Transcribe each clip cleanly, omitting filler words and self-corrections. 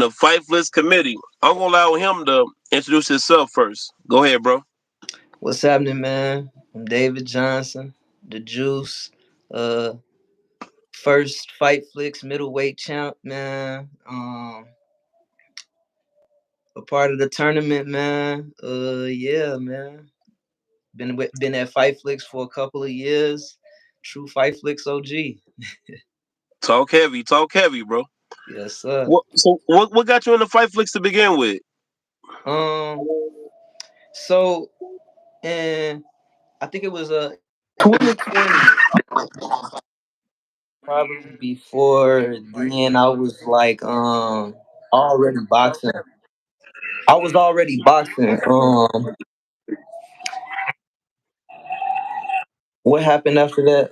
the Fightflix committee. I'm gonna allow him to introduce himself first. Go ahead, bro. What's happening, man? I'm David Johnson, the Juice. Uh, First Fight Flicks middleweight champ, man. A part of the tournament, man. Yeah, man. Been at Fight Flicks for a couple of years. True Fight Flicks OG. Talk heavy, bro. Yes, sir. What got you in the Fightflix to begin with? Um, so and I think it was in 2020, probably before then. I was like already boxing. I was already boxing. What happened after that?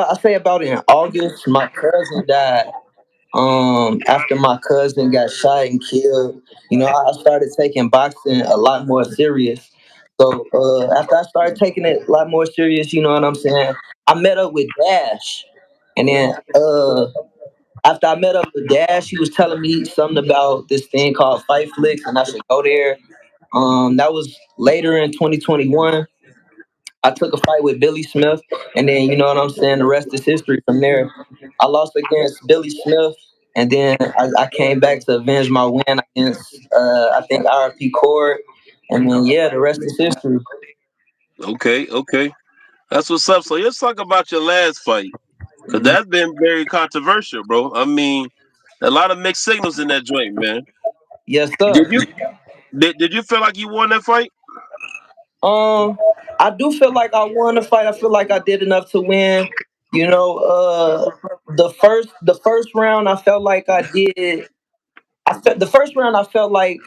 I say about in August, my cousin died. After my cousin got shot and killed, I started taking boxing a lot more serious. So after I started taking it a lot more serious, you know what I'm saying? I met up with Dash, and then after I met up with Dash, he was telling me something about this thing called Fight Flicks, and I should go there. That was later in 2021. I took a fight with Billy Smith, and then you know what I'm saying. The rest is history. From there, I lost against Billy Smith, and then I came back to avenge my win against I think RP Cord, and then yeah, the rest is history. Okay. That's what's up. So let's talk about your last fight. Cause Mhm. that's been very controversial, bro. I mean, a lot of mixed signals in that joint, man. Yes, Did sir. you did you feel like you won that fight? Um, I do feel like I won the fight. I feel like I did enough to win. You know, the first round, I felt like I did. The first round I felt like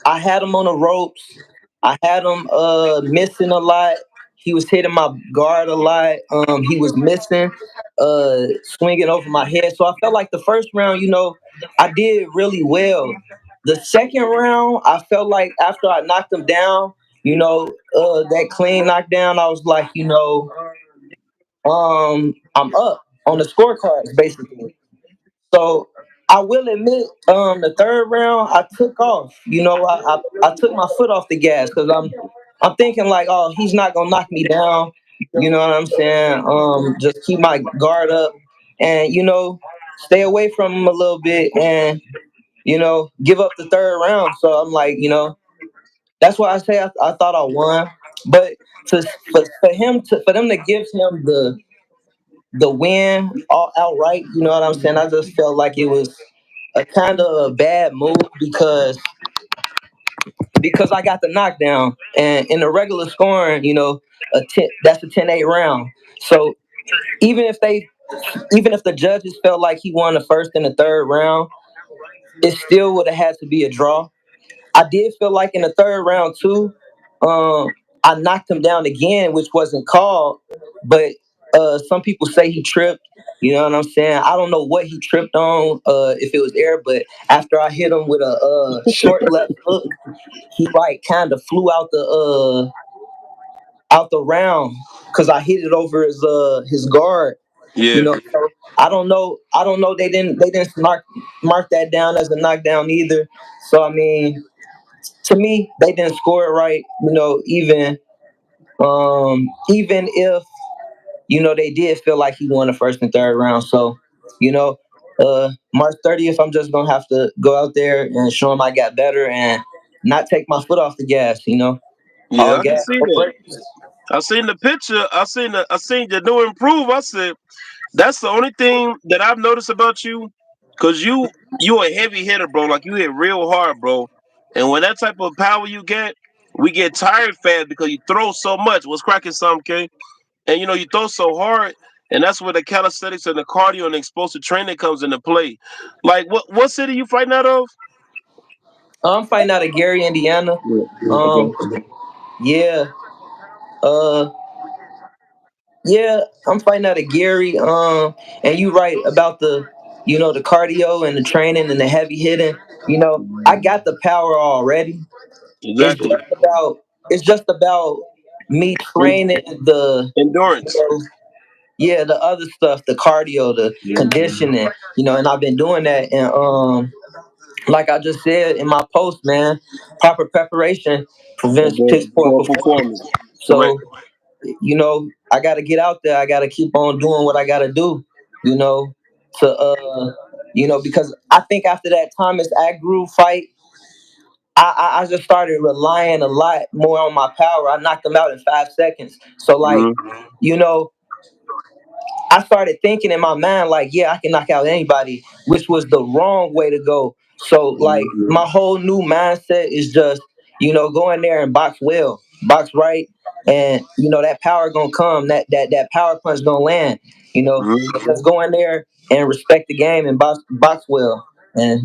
I had him on the ropes. I had him missing a lot. He was hitting my guard a lot. He was missing, swinging over my head. So I felt like the first round, I did really well. The second round, I felt like after I knocked him down, that clean knockdown, I was like, I'm up on the scorecards basically. So I will admit, the third round I took off. I took my foot off the gas because I'm thinking like, oh, he's not gonna knock me down. You know what I'm saying? Just keep my guard up and stay away from him a little bit and give up the third round. So I'm like, that's why I say I thought I won. But for them to give him the win all outright, you know what I'm saying? I just felt like it was a kind of a bad move because I got the knockdown and in the regular scoring, that's a 10-8 round. So even if they even if the judges felt like he won the first and the third round, it still would have had to be a draw. I did feel like in the third round too, um, I knocked him down again, which wasn't called, but some people say he tripped. You know what I'm saying? I don't know what he tripped on, if it was air, but after I hit him with a short left hook, he like kind of flew out the round because I hit it over his guard. You Yeah. know, so I don't know. I don't know. They didn't mark that down as a knockdown either. So I mean, to me, they didn't score it right. Even if they did feel like he won the first and third round. So, you know, March 30th, I'm just gonna have to go out there and show him I got better and not take my foot off the gas. Yeah, All I can gas, see no that. brakes. I seen the picture. I seen the new improve. I said that's the only thing that I've noticed about you, cause you a heavy hitter, bro. Like you hit real hard, bro. And when that type of power you get, we get tired fast because you throw so much. What's cracking some, K? And you throw so hard, and that's where the calisthenics and the cardio and the explosive training comes into play. Like what city you fighting out of? I'm fighting out of Gary, Indiana. Yeah, Um, okay. yeah, uh, yeah, I'm fighting out of Gary. And you right about the cardio and the training and the heavy hitting. I got the power already. It's Exactly. just about it's just about me En- training you endurance. know, yeah, the other stuff, the cardio, the conditioning, and I've been doing that. And like I just said in my post, man, proper preparation prevents for piss poor performance. performance. Correct. So, I got to get out there. I got to keep on doing what I got to do, you know, because I think after that Thomas Agnew fight, I just started relying a lot more on my power. I knocked him out in 5 seconds. So, like, Mm-hmm. you know, I started thinking in my mind like, yeah, I can knock out anybody, which was the wrong way to go. So like my whole new mindset is just, go in there and box well, box right, and that power gonna come, that power punch gonna land, Mm-hmm. just go in there and respect the game and box well, and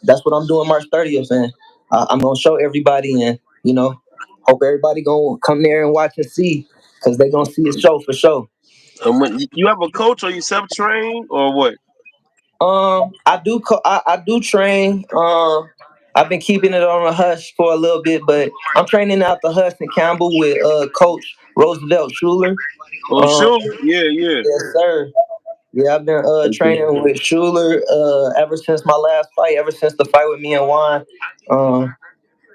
that's what I'm doing March 30th, and I'm gonna show everybody, and hope everybody gonna come there and watch and see, because they gonna see a show for sure. And when you have a coach, or you self trained, or what? I do train. I've been keeping it on a hush for a little bit, but I'm training out the Hudson Campbell with Coach Roosevelt Schuler. Oh, Um, sure. Yeah, yeah. yes, sir. Yeah, I've been Okay. training with Schuler ever since my last fight, ever since the fight with me and Juan. Um,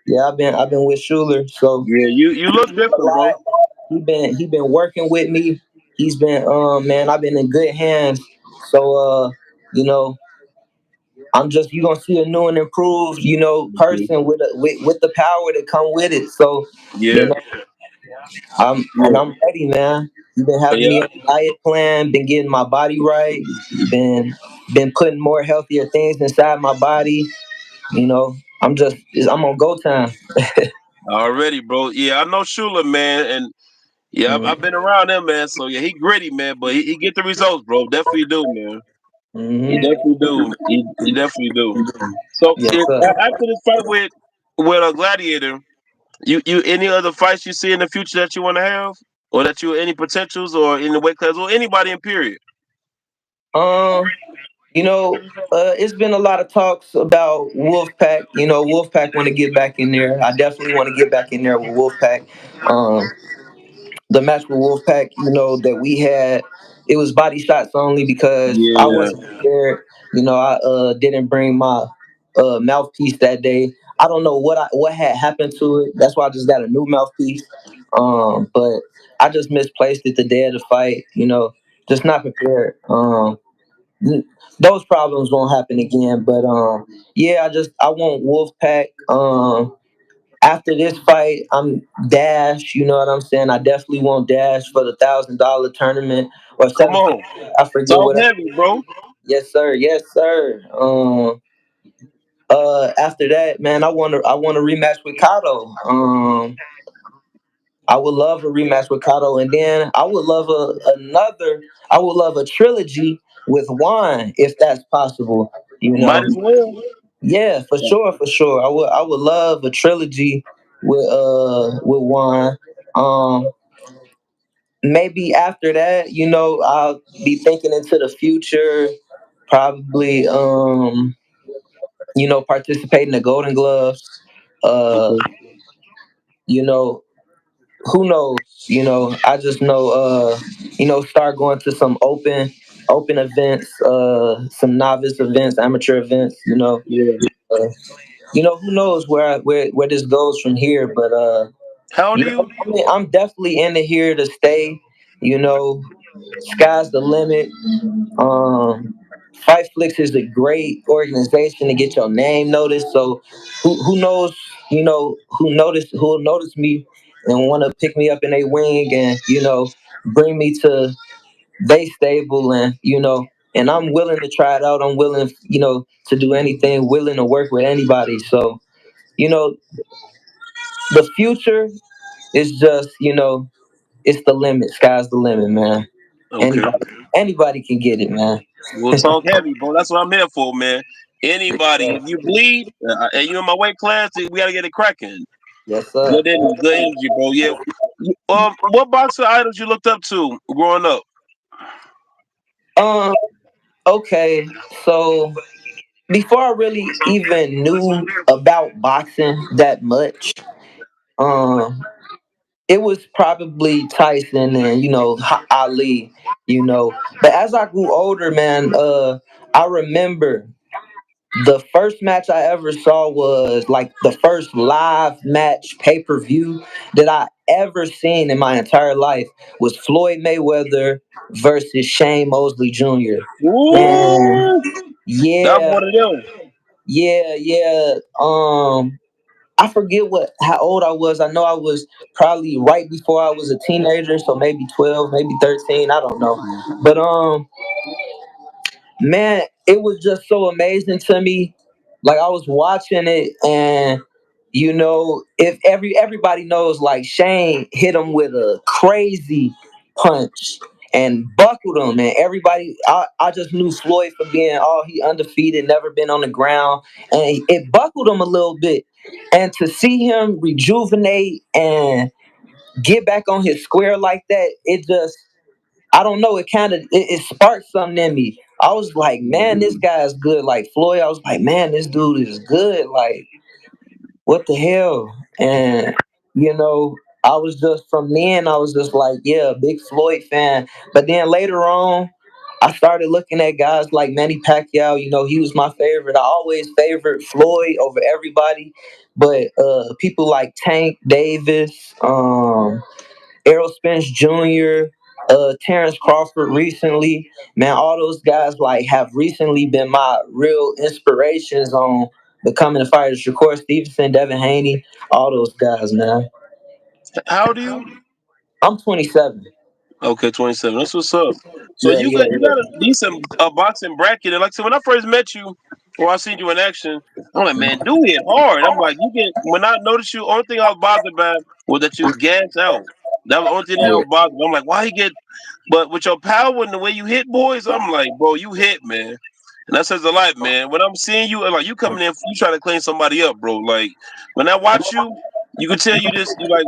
yeah, I've been with Schuler, so Yeah, you look a different, bro. lot. He been working with me. He's been man, I've been in good hands. So you know, I'm just you gonna see a new and improved, Mhm. person with the power that come with it. So, you Yeah, know, yeah, I'm ready, man. You've been having yeah. me on a diet plan, been getting my body right, been been putting more healthier things inside my body. I'm on go time. Already, bro. Yeah, I know Shula, man, and yeah, I've been around him, man. So yeah, he gritty, man, but he get the results, bro. Definitely do, man. He Mm-hmm. definitely do. He definitely do. So Yes, sir. after this fight with a gladiator, you any other fights you see in the future that you want to have, or that you any potentials, or in the weight class, or anybody in period? Um, it's been a lot of talks about Wolfpack. Wolfpack want to get back in there. I definitely want to get back in there with Wolfpack. Um, the match with Wolfpack, that we had, it was body shots only because I Yeah. wasn't prepared. I didn't bring my mouthpiece that day. I don't know what had happened to it. That's why I just got a new mouthpiece. But I just misplaced it the day of the fight. Just not prepared. N- those problems won't happen again. But yeah, I want Wolfpack. After this fight, I'm Dash. You know what I'm saying? I definitely want Dash for the $1,000 tournament or Come 750. on, I forget talk what. heavy, bro. Yes, sir. Yes, sir. After that, man, I want a rematch with Kato. I would love a rematch with Kato, and then I would love another. I would love a trilogy with Juan if that's possible. You Might know. as well. Yeah, for sure, for sure. I would love a trilogy with Juan. Um, Maybe after that, I'll be thinking into the future, probably participate in the Golden Gloves. Uh, Okay. you know, who knows? I just know start going to some open events, some novice events, amateur events, Yeah. uh, who knows where this goes from here, but How old are you? I'm definitely in here to stay. You know, sky's the limit. Um, Fightflix is a great organization to get your name noticed. So who knows? Who'll notice me and want to pick me up in a wing and bring me to they stable, and and I'm willing to try it out. I'm willing to do anything. Willing to work with anybody. So you know the future is just it's the limit. Sky's the limit, man. Okay. Anybody can get it, man. We'll talk heavy, bro. That's what I'm here for, man. Anybody, if you bleed and you in my weight class, we gotta get it cracking. Yes, sir. Good energy, bro. Yeah. What boxer idols you looked up to growing up? Um. Okay. So before I really even knew about boxing that much, um, it was probably Tyson and Ali. But as I grew older, man, I remember. The first match I ever saw was like the first live match pay per view that I ever seen in my entire life was Floyd Mayweather versus Shane Mosley Jr. And Ooh, that was yeah, one of them. yeah. I forget what how old I was. I know I was probably right before I was a teenager, so maybe 12, maybe 13. I don't know, but man, it was just so amazing to me. Like I was watching it, and if everybody knows, like Shane hit him with a crazy punch and buckled him, and everybody, I just knew Floyd for being he undefeated, never been on the ground, and it buckled him a little bit, and to see him rejuvenate and get back on his square like that, it just I don't know. It sparked something in me. I was like, man, this guy is good. Like Floyd, I was like, man, this dude is good. Like, what the hell? And I was just from then. I was just like, yeah, big Floyd fan. But then later on, I started looking at guys like Manny Pacquiao. He was my favorite. I always favored Floyd over everybody. But people like Tank Davis, Errol Spence Jr., Terrence Crawford recently. Man, all those guys like have recently been my real inspirations on becoming a fighter. Shakur Stevenson, Devin Haney, all those guys, man. How old are you? I'm 27. Okay, 27. That's what's up. So Yeah, you got a yeah, decent boxing bracket. And like I said, when I first met you, or I seen you in action, I'm like, man, dude hit hard. I'm like, you get when I noticed you, only thing I was bothered by was that you gas out. That was the only thing that yeah. was bothered me. I'm like, why he get? But with your power and the way you hit boys, I'm like, bro, you hit, man. And that says a lot, man. When I'm seeing you, like you coming in, you trying to clean somebody up, bro. Like when I watch you, you can tell you this. You like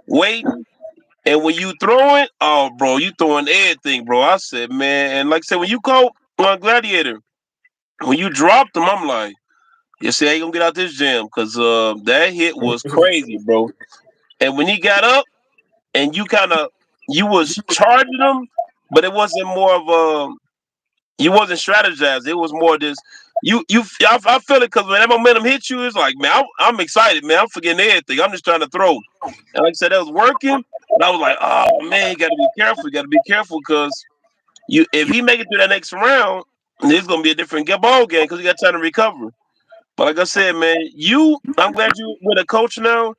waiting. And when you throw it, oh, bro, you throwing everything, bro. I said, man, and like I said, when you caught Gladiator, when you dropped him, I'm like, you see, I ain't gonna get out this jam because that hit was crazy, bro. And when he got up and you was charging him, but it wasn't more of you wasn't strategized. It was more this. I feel it because when that momentum hit you, it's like, man, I'm excited, man. I'm forgetting everything. I'm just trying to throw. And like I said, that was working. But I was like, oh man, you got to be careful. You got to be careful because if he make it through that next round, it's gonna be a different ball game because you got time to recover. But like I said, man, I'm glad you with a coach now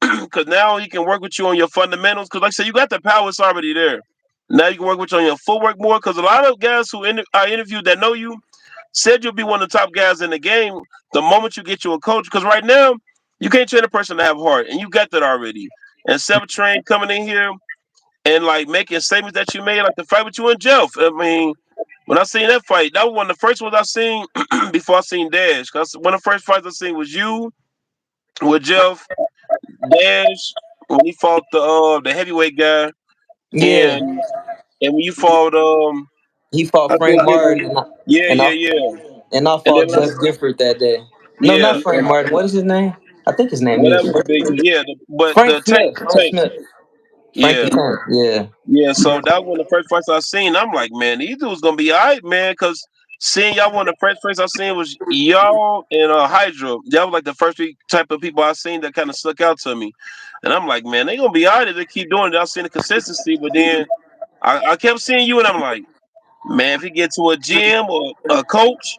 because now he can work with you on your fundamentals. Because like I said, you got the power; it's already there. Now you can work with you on your footwork more. Because a lot of guys who I interviewed that know you said you'll be one of the top guys in the game the moment you get you a coach. Because right now, you can't train a person to have heart, and you got that already. And Seven Train coming in here and like making statements that you made, like the fight with you and Jeff. I mean, when I seen that fight, that was one of the first ones I seen before I seen Dash. Cause one of the first fights I seen was you with Jeff, Dash when he fought the heavyweight guy, Yeah, and when you fought he fought I Frank think his Martin, name. Yeah, and yeah, I yeah. and I And then fought Jeff Gifford that day. No, yeah, not Frank Martin. What is his name? I think his name is whatever the big dude. Yeah, but Frank the Smith. Frank tank. Smith. Frank the Yeah. Tank. Yeah. Yeah, so that was one of the first fights I seen. I'm like, man, these dudes gonna be alright, man, because seeing y'all one of the first fights I seen was y'all and Hydra. Y'all was like the first three type of people I seen that kind of stuck out to me. And I'm like, man, they gonna be alright if they keep doing it. I seen the consistency, but then I kept seeing you and I'm like, man, if you get to a gym or a coach,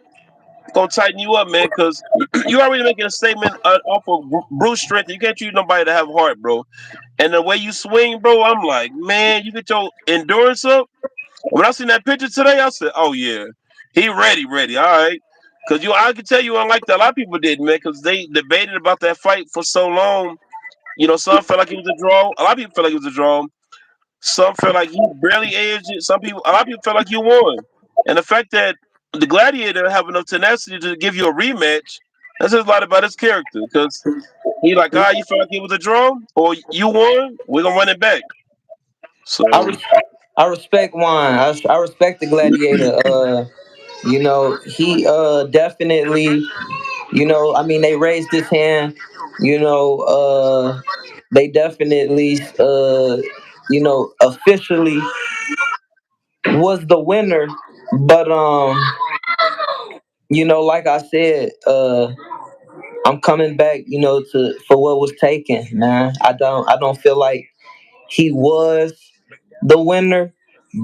it's gonna tighten you up, man, because you already making a statement off of brute strength. You can't treat nobody to have heart, bro. And the way you swing, bro, I'm like, man, you get your endurance up. When I seen that picture today, I said, oh yeah, he ready, all right. Cause I can tell you, unlike that, a lot of people did, man, because they debated about that fight for so long. Some felt like it was a draw. A lot of people felt like it was a draw. Some felt like you barely edged it. A lot of people felt like you won. And the fact that the Gladiator have enough tenacity to give you a rematch, that says a lot about his character. Because he like, you felt like it was a draw, or you won, we're gonna run it back. I, So res- I respect Juan. I respect the Gladiator. He definitely, I mean, they raised his hand. They definitely, officially was the winner. But like I said, I'm coming back, to for what was taken, man. I don't feel like he was the winner,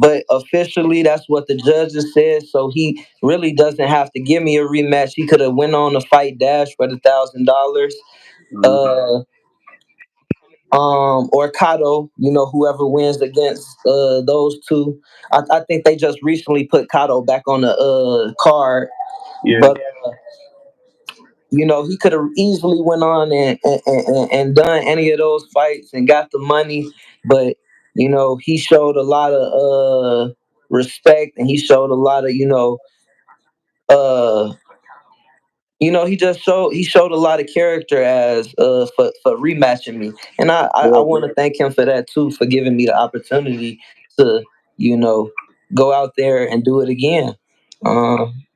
but officially that's what the judges said. So he really doesn't have to give me a rematch. He could have went on to fight Dash for the $1,000. Mhm. Uh, or Kato, whoever wins against those two. I think they just recently put Kato back on the card, Yeah. but he could have easily went on and done any of those fights and got the money, but he showed a lot of respect, and he showed a lot of uh he showed a lot of character as for rematching me, and I Correct. want to thank him for that too, for giving me the opportunity to you know go out there and do it again.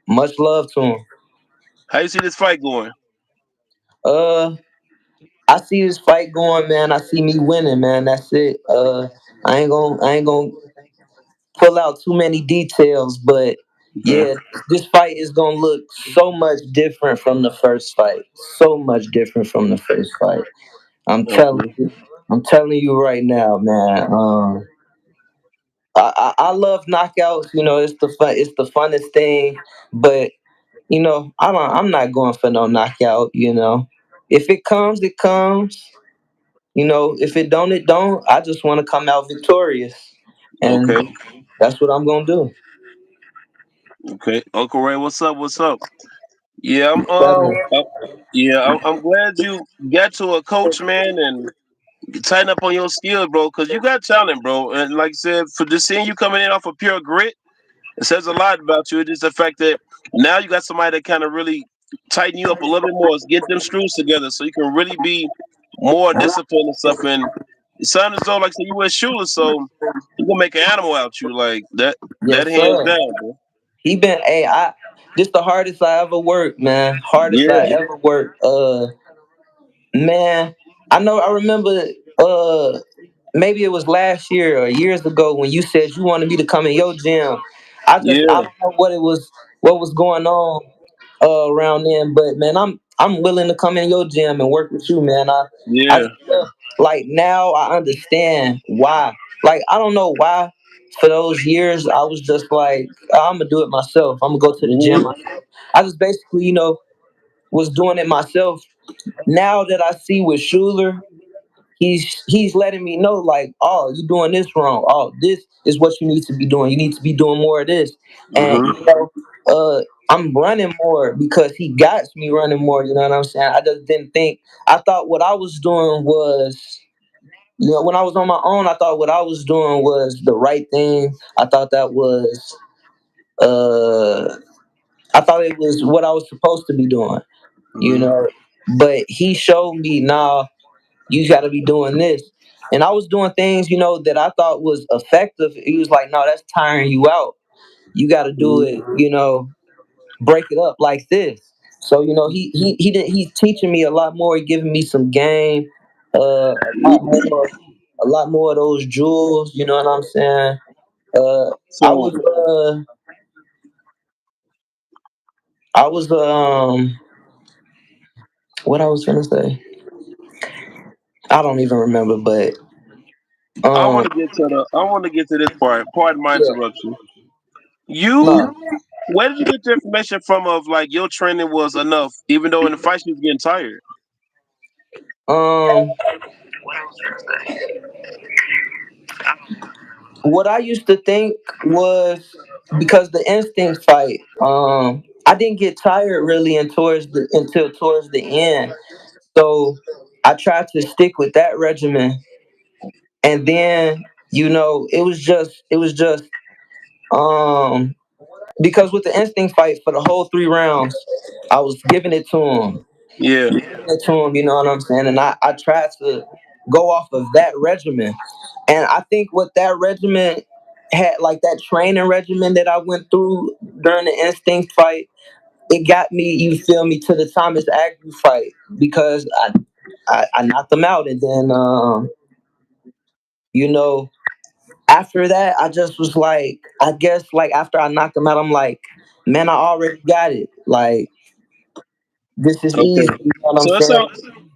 Much love to him. How you see this fight going? uh I see this fight going, man. I see me winning, man. That's it. I ain't gonna pull out too many details, but Okay. yeah, this fight is gonna look so much different from the first fight. So much different from the first fight. I'm telling Okay. you. I'm telling you right now, man. I love knockouts. It's the fun. It's the funnest thing. But I'm not going for no knockout. If it comes, it comes. If it don't, it don't. I just want to come out victorious, and Okay. that's what I'm gonna do. Okay. Uncle Ray, what's up? What's up? Yeah, Seven. yeah, I'm glad you got to a coach, man, and tighten up on your skills, bro, because you got talent, bro. And like I said, for just seeing you coming in off of pure grit, it says a lot about you. It's just the fact that now you got somebody that kind of really tighten you up a little bit more, get them screws together, so you can really be more disciplined and stuff. And it sounds as though, like I said, you were Shula, so he gonna make an animal out you like that. That Yes, hands sir. down, bro. He been this the hardest I ever worked, man. Hardest I Yeah, ever worked. Man, I remember maybe it was last year or years ago when you said you wanted me to come in your gym. I yeah, don't know what was going on around then, but man, I'm willing to come in your gym and work with you, man. I yeah. just like now I understand why. Like I don't know why for those years I was just like I'm gonna do it myself. I'm gonna go to the gym Hmm. myself. I just basically was doing it myself. Now that I see with Schuler, he's letting me know like, oh, you're doing this wrong. Oh, this is what you need to be doing. You need to be doing more of this. And Hmm. I'm running more because he got me running more. You know what I'm saying? I just didn't think. I thought what I was doing was. When I was on my own, I thought what I was doing was the right thing. I thought that was, uh, I thought it was what I was supposed to be doing, you Hmm. know. But he showed me, nah, you got to be doing this. And I was doing things, that I thought was effective. He was like, no, that's tiring you out. You got to do Hmm. it, break it up like this. So, he's teaching me a lot more, giving me some game, a lot more of those jewels. You know what I'm saying? Uh, I So was, I was, what I was gonna say, I don't even remember, but I um, want to get to this part. Pardon my yeah, interruption. You, no, where did you get the information from of like your training was enough, even though in the fight you was getting tired? um, what I used to think was because the instinct fight, I didn't get tired really until towards the end. So I tried to stick with that regimen, and then it was just um because with the instinct fight for the whole 3 rounds, I was giving it to him, Yeah. you know what I'm saying? And I tried to go off of that regimen. And I think what that regimen had, like that training regimen that I went through during the instinct fight, it got me, you feel me, to the Thomas Agnew fight because I knocked him out. And then, you know, after that, I just was like, I guess, like after I knocked him out, I'm like, man, I already got it. Like this is Okay. easy. You know what I'm So that saying? sound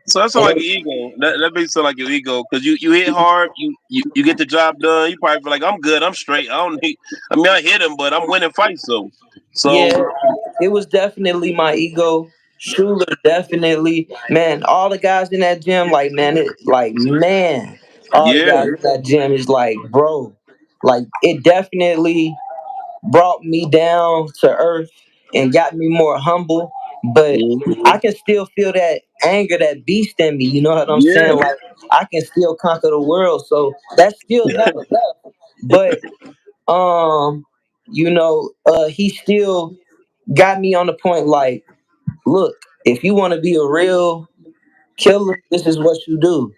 so that sound like an And ego. That makes it sound like your ego because you hit hard, you get the job done. You probably feel like I'm good, I'm straight. I don't need. I mean, I hit him, but I'm winning fights though. So yeah, it was definitely my ego. Schuler definitely, man. All the guys in that gym, like man, all the yeah. guys in that gym is like, bro, like it definitely brought me down to earth and got me more humble. But Mhm. I can still feel that anger, that beast in me. You know what I'm saying? Yeah. Like I can still conquer the world. So that's still hella left. But he still got me on the point. Like, look, if you want to be a real killer, this is what you do.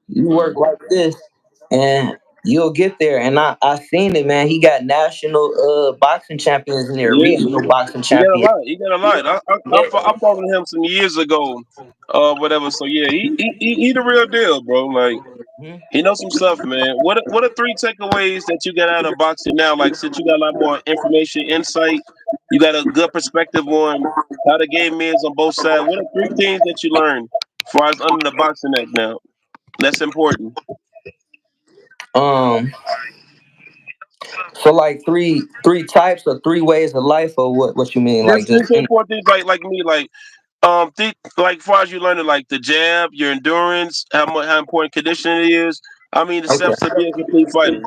You work Mhm. like this, and you'll get there. And I seen it, man. He got national boxing champions in there, Yeah. regional boxing He got a champions. lot. He got a lot. I fought with him some years ago, whatever. So yeah, he the real deal, bro. Like Mhm. he knows some stuff, man. What are three takeaways that you got out of boxing now? Like since you got a lot more information, insight, you got a good perspective on how the game is on both sides. What are three things that you learned as far as under the boxing act now? That's important. Um, so like three types or three ways of life, or what you mean? Like Just just three to important things like me, like like far as you learning like the jab, your endurance, how important conditioning is. I mean the okay. steps to be a complete fighter.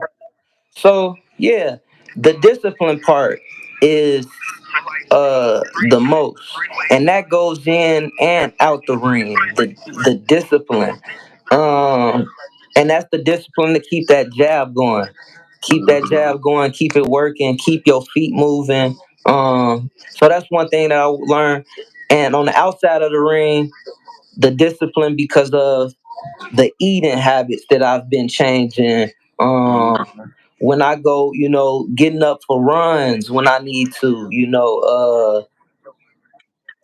So yeah, the discipline part is the most, and that goes in and out the ring. The discipline, um, and that's the discipline to keep that jab going, keep that jab going, keep it working, keep your feet moving. So that's one thing that I learned. And on the outside of the ring, the discipline because of the eating habits that I've been changing. Mhm. When I go, getting up for runs when I need to,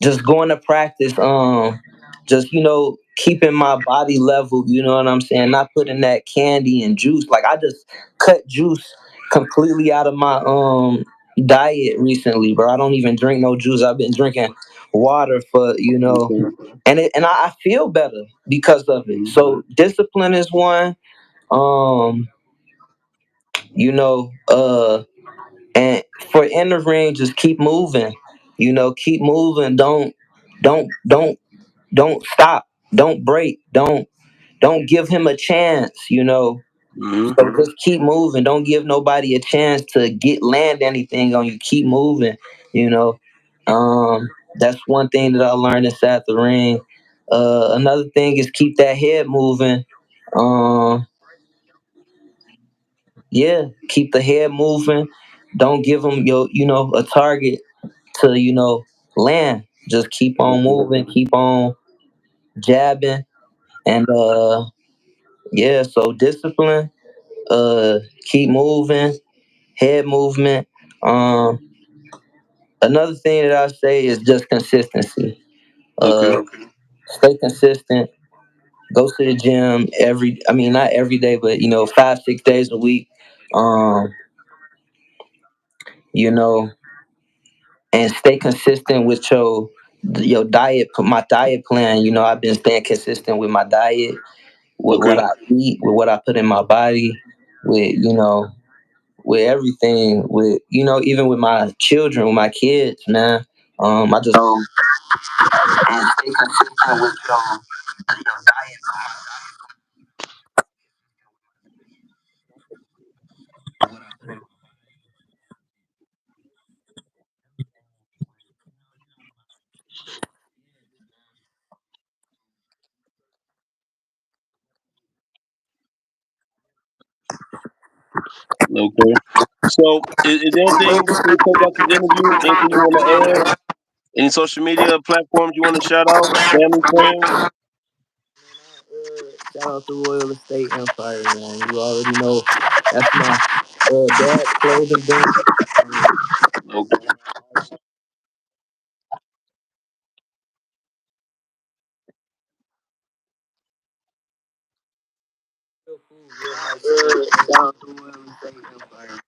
just going to practice, just keeping my body level, you know what I'm saying? Not putting that candy and juice. Like I just cut juice completely out of my diet recently, bro. I don't even drink no juice. I've been drinking water for, Okay. and I feel better because of it. Mhm. So discipline is one. Um, you know, and for in the ring, just keep moving. Keep moving. Don't stop. Don't break. Don't give him a chance. Mhm. So just keep moving. Don't give nobody a chance to land anything on you. Keep moving. You know. That's one thing that I learned inside the ring. Another thing is keep that head moving. Um, yeah, keep the head moving. Don't give them a target to land. Just keep on Okay. moving. Keep on jabbing. And yeah, so discipline, keep moving, head movement. Um, Another thing that I say is just consistency. Okay. Stay consistent. Go to the gym I mean, not every day, but 5, 6 days a week. Um, you know, and stay consistent with your diet. My diet plan. I've been staying consistent with my diet, with what Okay. I eat, with what I put in my body, with with everything, with even with my children, with my kids, man. I just and stay consistent with your diet. Okay. So, is there anything before we close out this interview? Anything you want to add? Any social media platforms you want to shout out? Family, friends? Shout out to Royal Estate Empire, man. You already know that's my dad's clothing brand. Okay. Real cool, real nice. Shout out to Royal Estate Empire.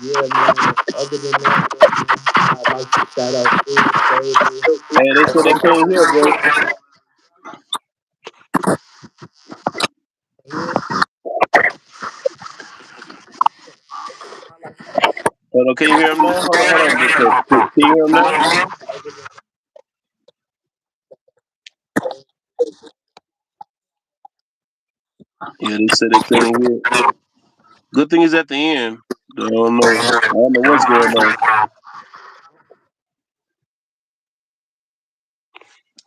Yeah, man. Other than that, man, I'd like to shout out Full Stable. Hey, they said they can't hear, bro. Hold on, can you hear him now? Hold on, real quick. Can you hear him now? Yeah, they said they couldn't hear. Good thing is at the end. I don't know. I don't know what's going on.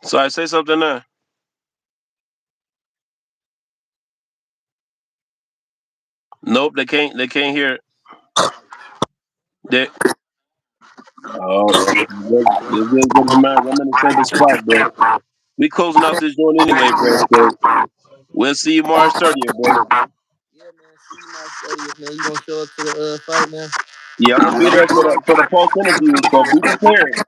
So I say something now. Nope, they can't. They can't hear. They. Oh, it's just good reminder. I'm in the same spot, bro. We closing out this joint anyway, bro. So we'll see you March 30th, bro. Yeah, man. See you March 30th, man. You gonna show up to the fight, man? Yeah, I'm gonna be there for the post interview. So be prepared.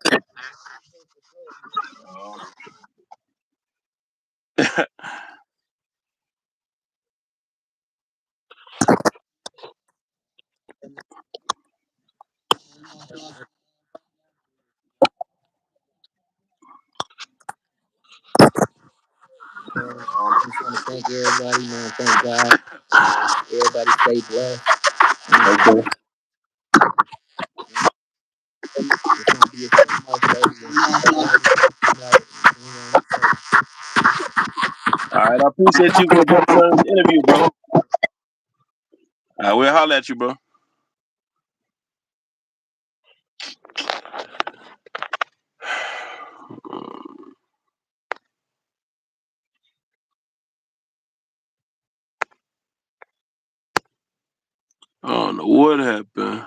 I just want to thank everybody, man. Thank God. Everybody stay blessed. Okay. It's gonna be a show March 30th. All right. I appreciate you for the interview, bro. All right, we'll holler at you, bro. I don't know what happened.